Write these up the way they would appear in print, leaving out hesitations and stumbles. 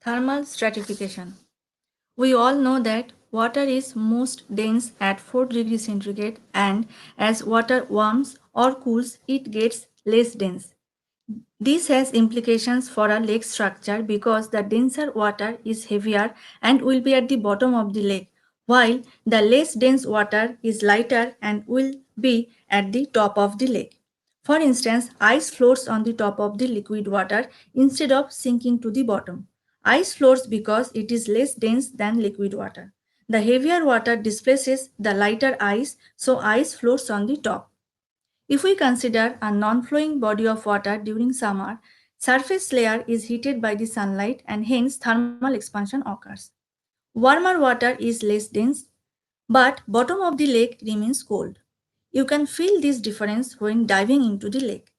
Thermal stratification. We all know that water is most dense at 4 degrees centigrade, and as water warms or cools, it gets less dense. This has implications for a lake structure because the denser water is heavier and will be at the bottom of the lake, while the less dense water is lighter and will be at the top of the lake. For instance, ice floats on the top of the liquid water instead of sinking to the bottom. Ice floats because it is less dense than liquid water. The heavier water displaces the lighter ice, so ice floats on the top. If we consider a non-flowing body of water during summer, surface layer is heated by the sunlight and hence thermal expansion occurs. Warmer water is less dense, but bottom of the lake remains cold. You can feel this difference when diving into the lake.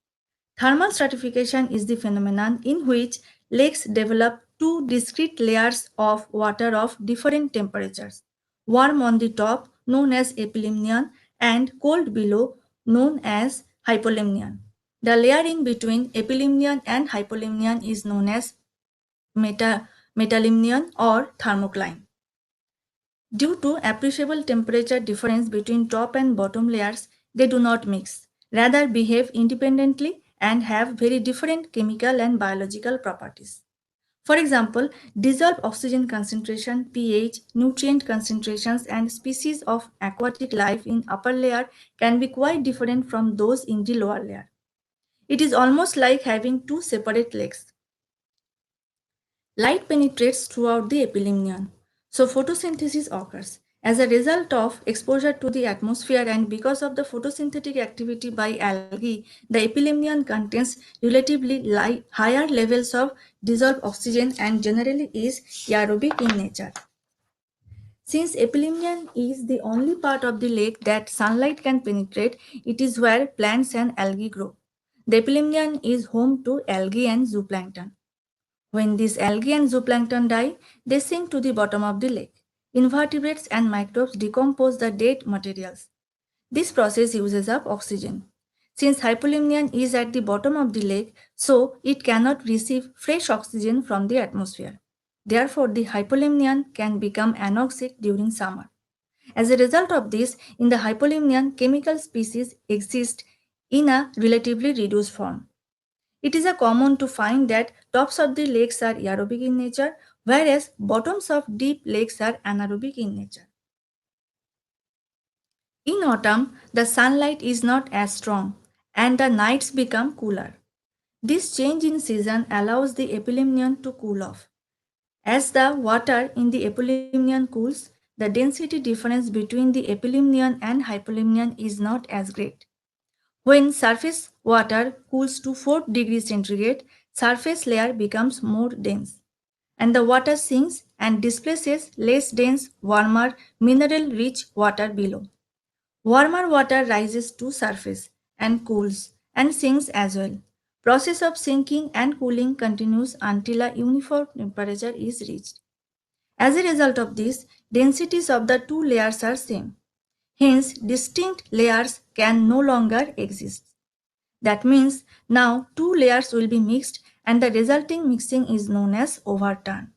Thermal stratification is the phenomenon in which lakes develop two discrete layers of water of different temperatures, warm on the top, known as epilimnion, and cold below, known as hypolimnion. The layer in between epilimnion and hypolimnion is known as metalimnion or thermocline. Due to appreciable temperature difference between top and bottom layers, they do not mix, rather behave independently and have very different chemical and biological properties. For example, dissolved oxygen concentration, pH, nutrient concentrations, and species of aquatic life in upper layer can be quite different from those in the lower layer. It is almost like having two separate lakes. Light penetrates throughout the epilimnion, so photosynthesis occurs. As a result of exposure to the atmosphere and because of the photosynthetic activity by algae, the epilimnion contains relatively higher levels of dissolved oxygen and generally is aerobic in nature. Since epilimnion is the only part of the lake that sunlight can penetrate, it is where plants and algae grow. The epilimnion is home to algae and zooplankton. When these algae and zooplankton die, they sink to the bottom of the lake. Invertebrates and microbes decompose the dead materials. This process uses up oxygen. Since hypolimnion is at the bottom of the lake, so it cannot receive fresh oxygen from the atmosphere. Therefore, the hypolimnion can become anoxic during summer. As a result of this, in the hypolimnion, chemical species exist in a relatively reduced form. It is a common to find that tops of the lakes are aerobic in nature, whereas bottoms of deep lakes are anaerobic in nature. In autumn, the sunlight is not as strong and the nights become cooler. This change in season allows the epilimnion to cool off. As the water in the epilimnion cools, the density difference between the epilimnion and hypolimnion is not as great. When surface water cools to 4 degrees centigrade, surface layer becomes more dense and the water sinks and displaces less dense, warmer, mineral-rich water below. Warmer water rises to surface and cools and sinks as well. Process of sinking and cooling continues until a uniform temperature is reached. As a result of this, densities of the two layers are same. Hence, distinct layers can no longer exist. That means now two layers will be mixed and the resulting mixing is known as overturn.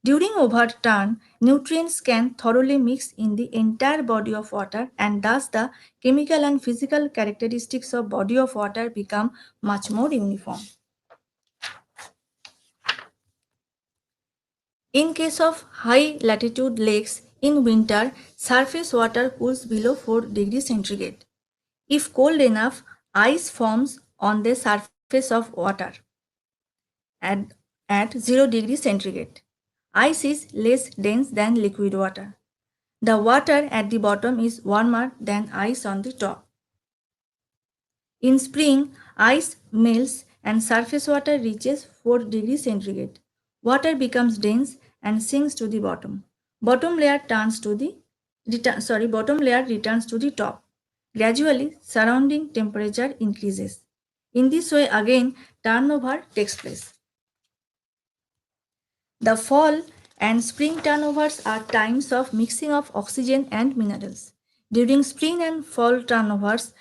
During overturn, nutrients can thoroughly mix in the entire body of water and thus the chemical and physical characteristics of body of water become much more uniform. In case of high latitude lakes, in winter, surface water cools below 4 degrees centigrade. If cold enough, ice forms on the surface of water at, at 0 degrees centigrade. Ice is less dense than liquid water. The water at the bottom is warmer than ice on the top. In spring, ice melts and surface water reaches 4 degrees centigrade. Water becomes dense and sinks to the bottom. Bottom layer returns to the top. Gradually, surrounding temperature increases. In this way, again, turnover takes place. The fall and spring turnovers are times of mixing of oxygen and minerals. During spring and fall turnovers,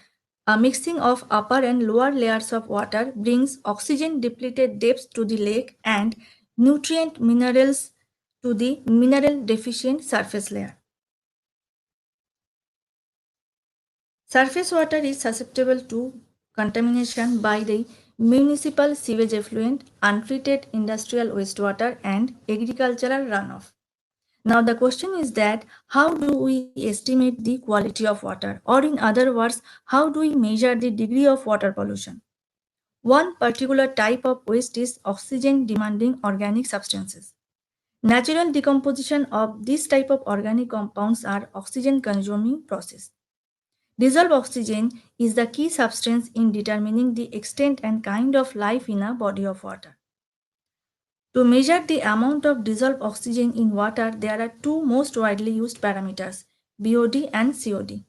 a mixing of upper and lower layers of water brings oxygen depleted depths to the lake and nutrient minerals to the mineral deficient surface layer. Surface water is susceptible to contamination by the municipal sewage effluent, untreated industrial wastewater, and agricultural runoff. Now the question is that how do we estimate the quality of water, or in other words, how do we measure the degree of water pollution? One particular type of waste is oxygen demanding organic substances. Natural decomposition of this type of organic compounds are oxygen consuming process. Dissolved oxygen is the key substance in determining the extent and kind of life in a body of water. To measure the amount of dissolved oxygen in water, there are two most widely used parameters, BOD and COD.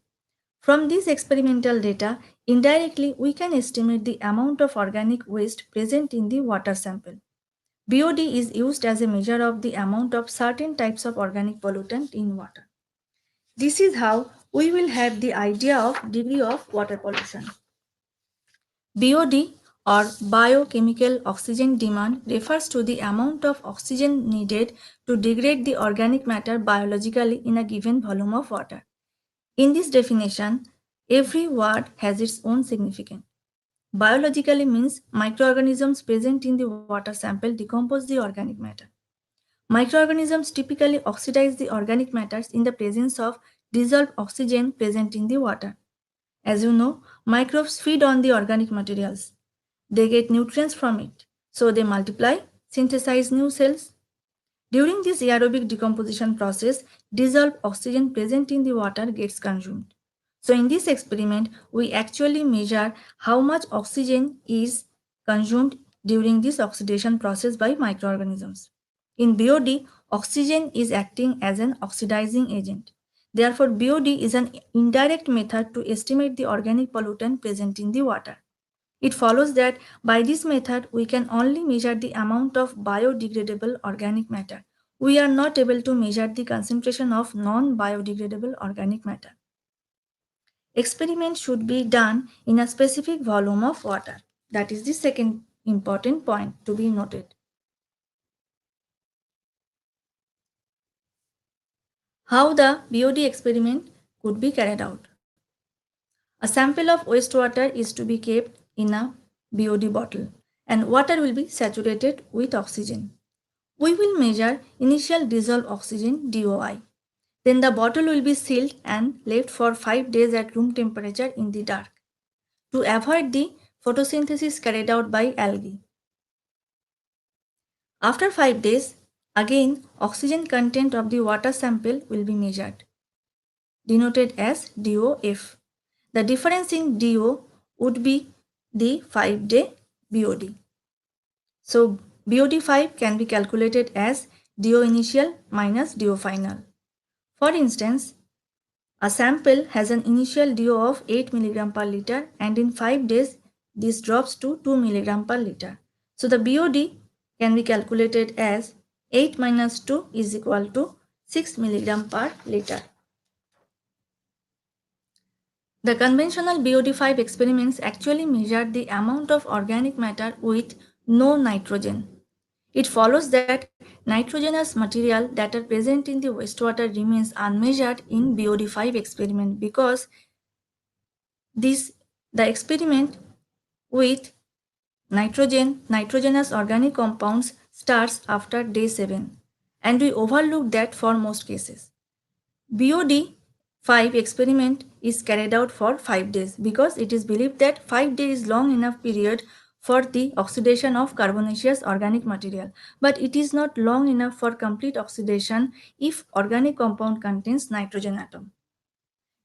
From this experimental data, indirectly we can estimate the amount of organic waste present in the water sample. BOD is used as a measure of the amount of certain types of organic pollutant in water. This is how we will have the idea of degree of water pollution. BOD or biochemical oxygen demand refers to the amount of oxygen needed to degrade the organic matter biologically in a given volume of water. In this definition, every word has its own significance. Biologically means microorganisms present in the water sample decompose the organic matter. Microorganisms typically oxidize the organic matters in the presence of dissolved oxygen present in the water. As you know, microbes feed on the organic materials. They get nutrients from it, so they multiply, synthesize new cells. During this aerobic decomposition process, dissolved oxygen present in the water gets consumed. So in this experiment, we actually measure how much oxygen is consumed during this oxidation process by microorganisms. In BOD, oxygen is acting as an oxidizing agent. Therefore, BOD is an indirect method to estimate the organic pollutant present in the water. It follows that by this method, we can only measure the amount of biodegradable organic matter. We are not able to measure the concentration of non-biodegradable organic matter. Experiment should be done in a specific volume of water. That is the second important point to be noted. How the BOD experiment could be carried out. A sample of wastewater is to be kept in a BOD bottle and water will be saturated with oxygen. We will measure initial dissolved oxygen DOI. Then the bottle will be sealed and left for 5 days at room temperature in the dark to avoid the photosynthesis carried out by algae. After 5 days, again oxygen content of the water sample will be measured, denoted as DOF. The difference in DO would be the 5-day BOD. So BOD 5 can be calculated as DO initial minus DO final. For instance, a sample has an initial DO of 8 mg per liter and in 5 days this drops to 2 mg per liter. So the BOD can be calculated as 8 minus 2 is equal to 6 mg per liter. The conventional BOD5 experiments actually measured the amount of organic matter with no nitrogen. It follows that nitrogenous material that are present in the wastewater remains unmeasured in BOD5 experiment because the experiment with nitrogenous organic compounds starts after day 7 and we overlook that for most cases. BOD 5 experiment is carried out for 5 days because it is believed that 5 days is long enough period for the oxidation of carbonaceous organic material, but it is not long enough for complete oxidation if organic compound contains nitrogen atom.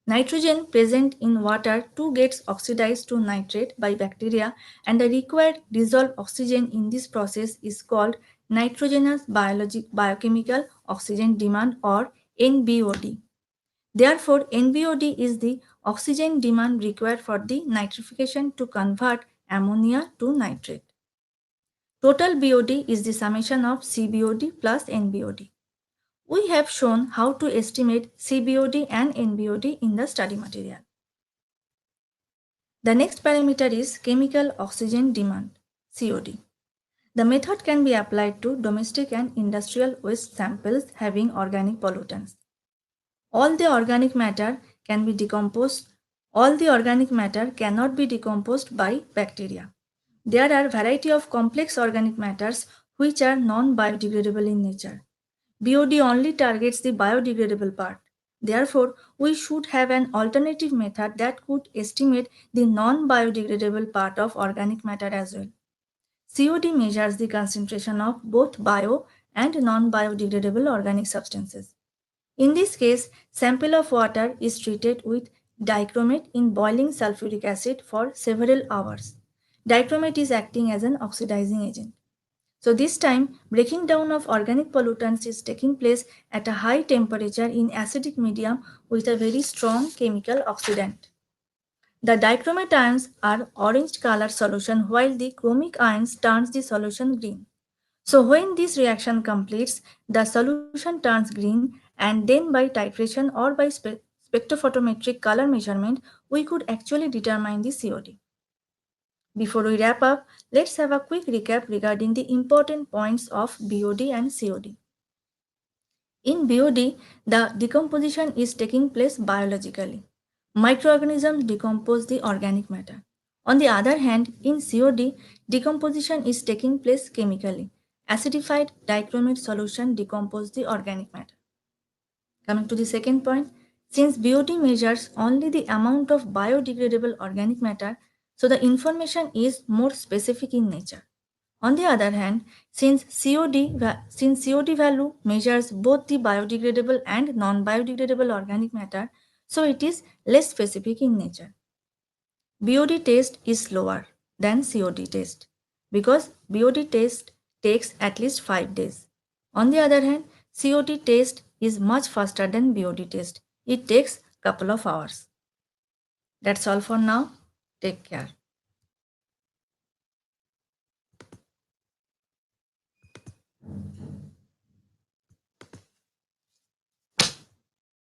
Nitrogen present in water too gets oxidized to nitrate by bacteria and the required dissolved oxygen in this process is called nitrogenous biochemical oxygen demand or NBOD. Therefore, NBOD is the oxygen demand required for the nitrification to convert ammonia to nitrate. Total BOD is the summation of CBOD plus NBOD. We have shown how to estimate CBOD and NBOD in the study material. The next parameter is chemical oxygen demand, COD. The method can be applied to domestic and industrial waste samples having organic pollutants. All the organic matter can be decomposed. All the organic matter cannot be decomposed by bacteria. There are variety of complex organic matters which are non-biodegradable in nature. BOD only targets the biodegradable part. Therefore, we should have an alternative method that could estimate the non-biodegradable part of organic matter as well. COD measures the concentration of both bio and non-biodegradable organic substances. In this case, sample of water is treated with dichromate in boiling sulfuric acid for several hours. Dichromate is acting as an oxidizing agent. So this time, breaking down of organic pollutants is taking place at a high temperature in acidic medium with a very strong chemical oxidant. The dichromate ions are orange color solution while the chromic ions turns the solution green. So when this reaction completes, the solution turns green and then by titration or by spectrophotometric color measurement, we could actually determine the COD. Before we wrap up, let's have a quick recap regarding the important points of BOD and COD. In BOD, the decomposition is taking place biologically. Microorganisms decompose the organic matter. On the other hand, in COD, decomposition is taking place chemically. Acidified dichromate solution decompose the organic matter. Coming to the second point, since BOD measures only the amount of biodegradable organic matter, so the information is more specific in nature. On the other hand, since COD value measures both the biodegradable and non-biodegradable organic matter, so it is less specific in nature. BOD test is slower than COD test because BOD test takes at least 5 days. On the other hand, COD test is much faster than BOD test. It takes couple of hours. That's all for now. Take care.